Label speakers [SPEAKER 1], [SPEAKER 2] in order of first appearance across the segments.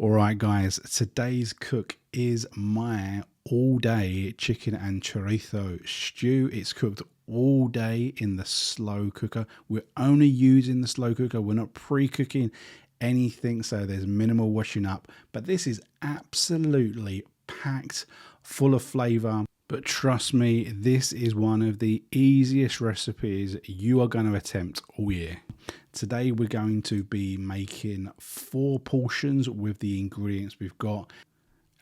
[SPEAKER 1] All right, guys, today's cook is my all-day chicken and chorizo stew. It's cooked all day in the slow cooker. We're only using the slow cooker. We're not pre-cooking anything, so there's minimal washing up. But this is absolutely packed full of flavor. But trust me, this is one of the easiest recipes you are going to attempt all year. Today we're going to be making 4 portions with the ingredients we've got.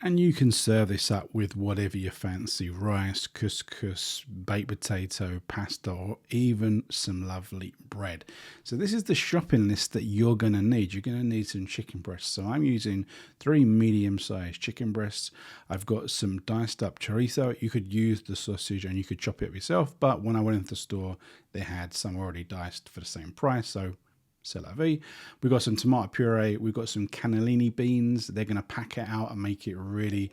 [SPEAKER 1] And you can serve this up with whatever you fancy: rice, couscous, baked potato, pasta, or even some lovely bread. So this is the shopping list that you're going to need. You're going to need some chicken breasts. So I'm using 3 medium-sized chicken breasts. I've got some diced up chorizo. You could use the sausage and you could chop it up yourself, but when I went into the store, they had some already diced for the same price. So c'est la vie. We've got some tomato puree. We've got some cannellini beans. They're going to pack it out and make it really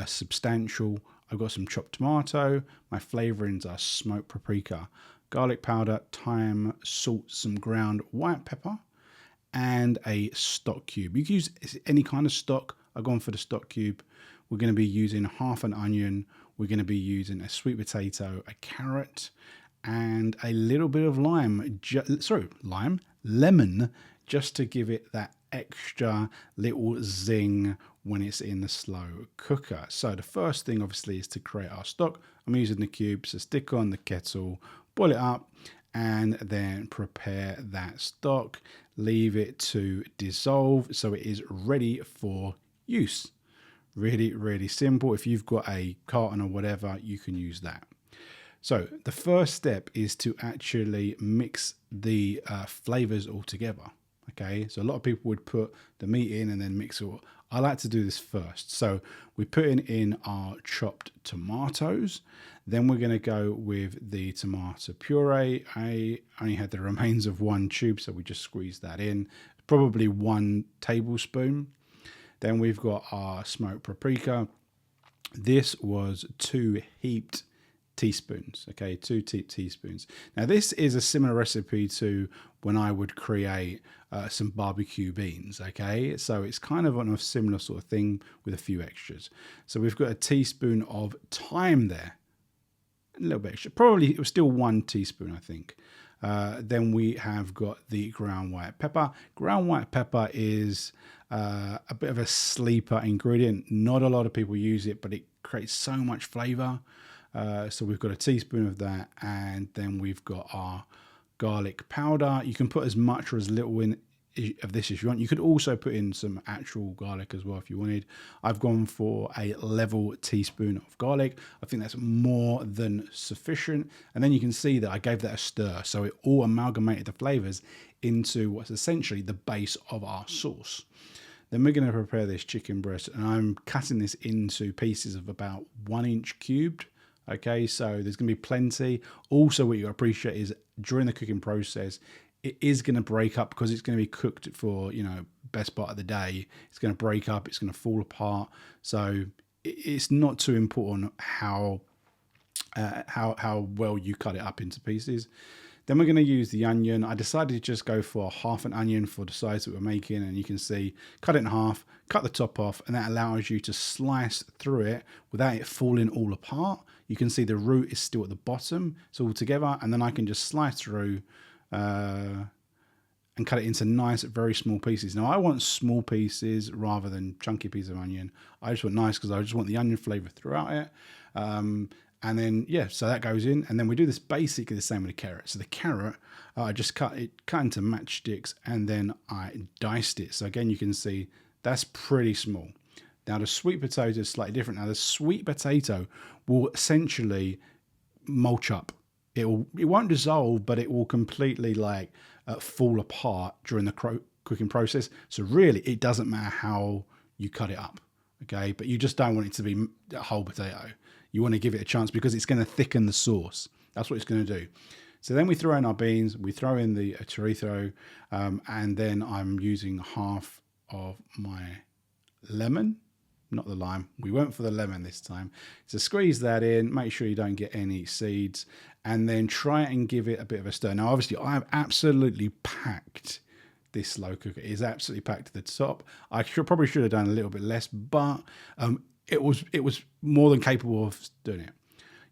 [SPEAKER 1] substantial. I've got some chopped tomato. My flavorings are smoked paprika, garlic powder, thyme, salt, some ground white pepper, and a stock cube. You can use any kind of stock. I've gone for the stock cube. We're going to be using half an onion. We're going to be using a sweet potato, a carrot, and a little bit of lemon, just to give it that extra little zing when it's in the slow cooker. So the first thing obviously is to create our stock. I'm using the cubes to stick on the kettle, boil it up, and then prepare that stock. Leave it to dissolve so it is ready for use. Really, really simple. If you've got a carton or whatever, you can use that. So the first step is to actually mix the flavors all together. Okay, so a lot of people would put the meat in and then mix it all. I like to do this first. So we're putting in our chopped tomatoes. Then we're going to go with the tomato puree. I only had the remains of 1 tube, so we just squeezed that in. Probably 1 tablespoon. Then we've got our smoked paprika. This was 2 heaped teaspoons. Okay, 2 teaspoons. Now this is a similar recipe to when I would create some barbecue beans. Okay, so it's kind of on a similar sort of thing with a few extras. So we've got a teaspoon of thyme there, a little bit extra. Probably it was still 1 teaspoon, I think. Then we have got the ground white pepper. Ground white pepper is a bit of a sleeper ingredient. Not a lot of people use it, but it creates so much flavor. So we've got a teaspoon of that, and then we've got our garlic powder. You can put as much or as little in of this as you want. You could also put in some actual garlic as well if you wanted. I've gone for a level teaspoon of garlic. I think that's more than sufficient. And then you can see that I gave that a stir, so it all amalgamated the flavors into what's essentially the base of our sauce. Then we're going to prepare this chicken breast, and I'm cutting this into pieces of about 1 inch cubed. Okay, so there's going to be plenty. Also, what you appreciate is during the cooking process, it is going to break up because it's going to be cooked for, best part of the day. It's going to break up. It's going to fall apart. So it's not too important how well you cut it up into pieces. Then we're going to use the onion. I decided to just go for half an onion for the size that we're making, and you can see, cut it in half, cut the top off, and that allows you to slice through it without it falling all apart. You can see the root is still at the bottom, it's all together, and then I can just slice through and cut it into nice, very small pieces. Now I want small pieces rather than chunky pieces of onion. I just want nice because I just want the onion flavor throughout it. And then, so that goes in. And then we do this basically the same with the carrot. So the carrot, I just cut into matchsticks, and then I diced it. So again, you can see that's pretty small. Now the sweet potato is slightly different. Now the sweet potato will essentially mulch up. It won't dissolve, but it will completely fall apart during the cooking process. So really, it doesn't matter how you cut it up. Okay, but you just don't want it to be a whole potato. You want to give it a chance because it's going to thicken the sauce. That's what it's going to do. So then we throw in our beans, we throw in the chorizo, and then I'm using half of my lemon, not the lime. We went for the lemon this time. So squeeze that in, make sure you don't get any seeds, and then try and give it a bit of a stir. Now, obviously, I've absolutely packed this slow cooker. It is absolutely packed to the top. I probably should have done a little bit less, but it was more than capable of doing it.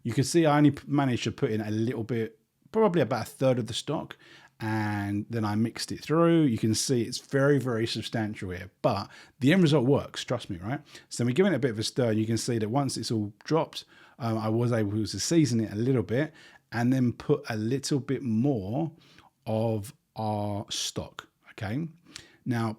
[SPEAKER 1] You can see I only managed to put in a little bit, probably about a third of the stock, and then I mixed it through. You can see it's very, very substantial here, but the end result works, trust me, right? So we're giving it a bit of a stir, and you can see that once it's all dropped, I was able to season it a little bit and then put a little bit more of our stock, okay? Now,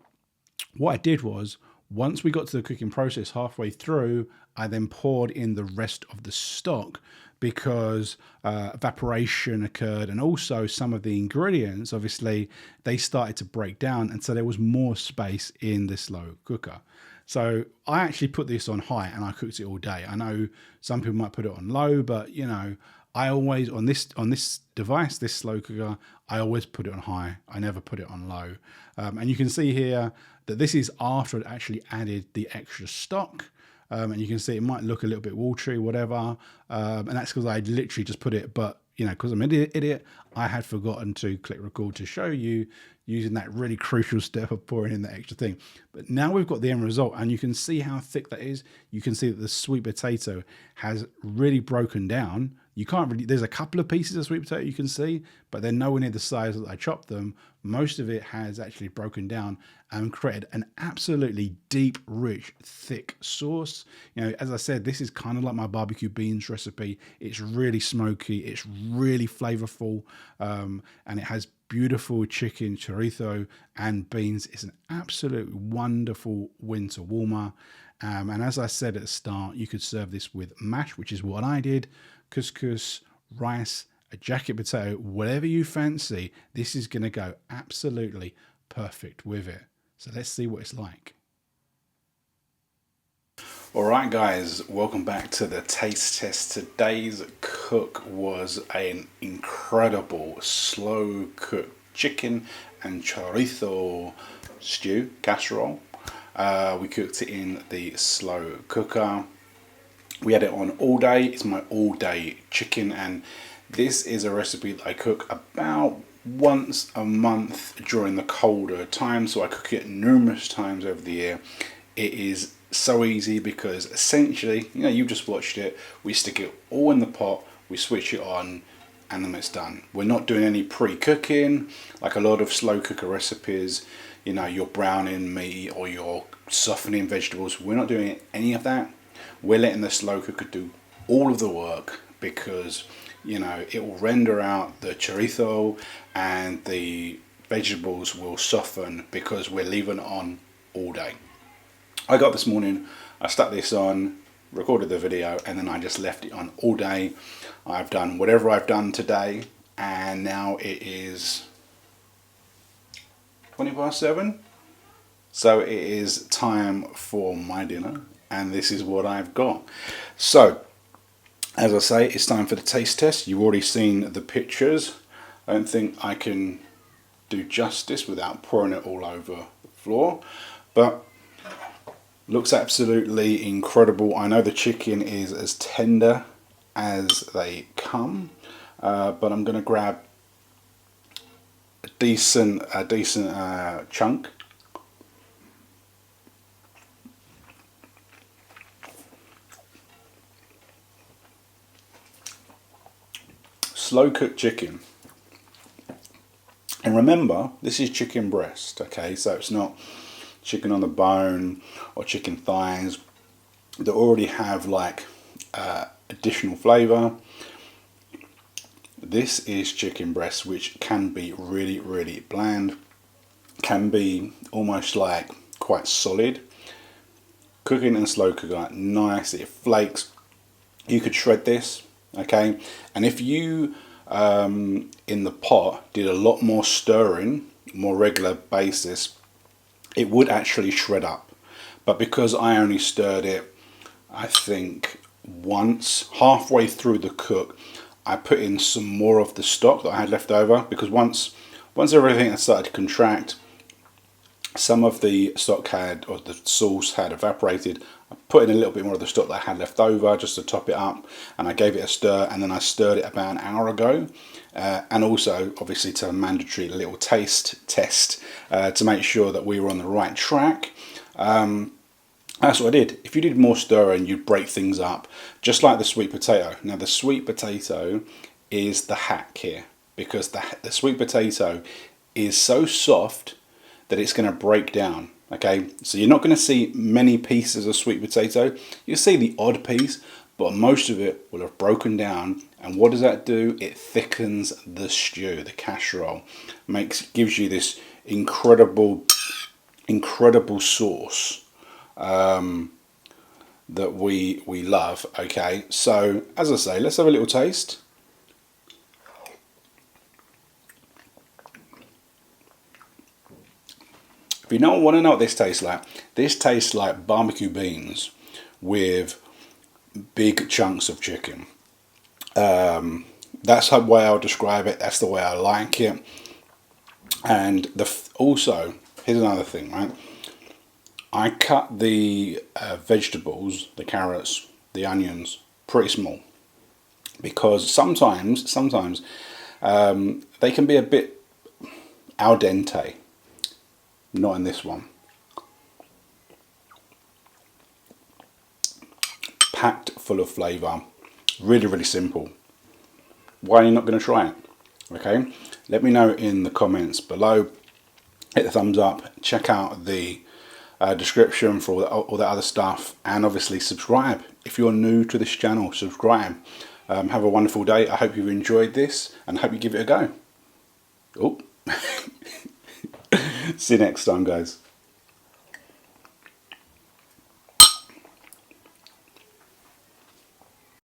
[SPEAKER 1] what I did was, once we got to the cooking process halfway through, I then poured in the rest of the stock because evaporation occurred, and also some of the ingredients, obviously, they started to break down, and so there was more space in the slow cooker. So I actually put this on high and I cooked it all day. I know some people might put it on low, but you know, I always, on this device, this slow cooker, I always put it on high. I never put it on low. And you can see here that this is after I'd actually added the extra stock. And you can see it might look a little bit watery, whatever. And that's because I literally just put it, but you know, because I'm an idiot, I had forgotten to click record to show you using that really crucial step of pouring in the extra thing. But now we've got the end result, and you can see how thick that is. You can see that the sweet potato has really broken down. You can't really, there's a couple of pieces of sweet potato you can see, but they're nowhere near the size that I chopped them. Most of it has actually broken down and created an absolutely deep, rich, thick sauce. You know, as I said, this is kind of like my barbecue beans recipe. It's really smoky, it's really flavorful, and it has beautiful chicken, chorizo, and beans. It's an absolute wonderful winter warmer. And as I said at the start, you could serve this with mash, which is what I did, couscous, rice, a jacket potato, whatever you fancy. This is going to go absolutely perfect with it. So let's see what it's like. Alright guys, welcome back to the taste test. Today's cook was an incredible slow cooked chicken and chorizo stew, casserole. We cooked it in the slow cooker. We had it on all day. It's my all day chicken, and this is a recipe that I cook about once a month during the colder times, so I cook it numerous times over the year. It is so easy because essentially, you know, you just watched it, we stick it all in the pot, we switch it on, and then it's done. We're not doing any pre-cooking like a lot of slow cooker recipes. You know, you're browning meat or you're softening vegetables. We're not doing any of that. We're letting the slow cooker do all of the work because, you know, it will render out the chorizo and the vegetables will soften because we're leaving it on all day. I got this morning, I stuck this on, recorded the video, and then I just left it on all day. I've done whatever I've done today, and now it is 7:20. So it is time for my dinner, and this is what I've got. So, as I say, it's time for the taste test. You've already seen the pictures. I don't think I can do justice without pouring it all over the floor, but looks absolutely incredible. I know the chicken is as tender as they come, but I'm going to grab a decent chunk. Slow cooked chicken. And remember, this is chicken breast, okay? So it's not chicken on the bone or chicken thighs that already have like additional flavour. This is chicken breast, which can be really, really bland, can be almost like quite solid. Cooking in a slow cooker, nice, it flakes. You could shred this, okay? And if you in the pot did a lot more stirring, more regular basis, it would actually shred up. But because I only stirred it, I think once, halfway through the cook, I put in some more of the stock that I had left over, because once everything had started to contract, some of the stock had, or the sauce had evaporated. I put in a little bit more of the stock that I had left over just to top it up, and I gave it a stir, and then I stirred it about an hour ago. And also, obviously, to a mandatory little taste test to make sure that we were on the right track. That's what I did. If you did more stirring, you'd break things up, just like the sweet potato. Now, the sweet potato is the hack here, because the sweet potato is so soft that it's going to break down. Okay, so you're not going to see many pieces of sweet potato. You'll see the odd piece, but most of it will have broken down. And what does that do? It thickens the stew, the casserole, gives you this incredible sauce that we love. Okay, so as I say, let's have a little taste. If you don't want to know what this tastes like barbecue beans with big chunks of chicken. That's the way I'll describe it. That's the way I like it. And also, here's another thing, right? I cut the vegetables, the carrots, the onions, pretty small, because sometimes they can be a bit al dente. Not in this one. Packed full of flavour. Really, really simple. Why are you not going to try it? Okay, let me know in the comments below. Hit the thumbs up. Check out the description for all the other stuff, and obviously subscribe if you're new to this channel. Subscribe. Have a wonderful day. I hope you've enjoyed this, and hope you give it a go. Oh. See you next time, guys.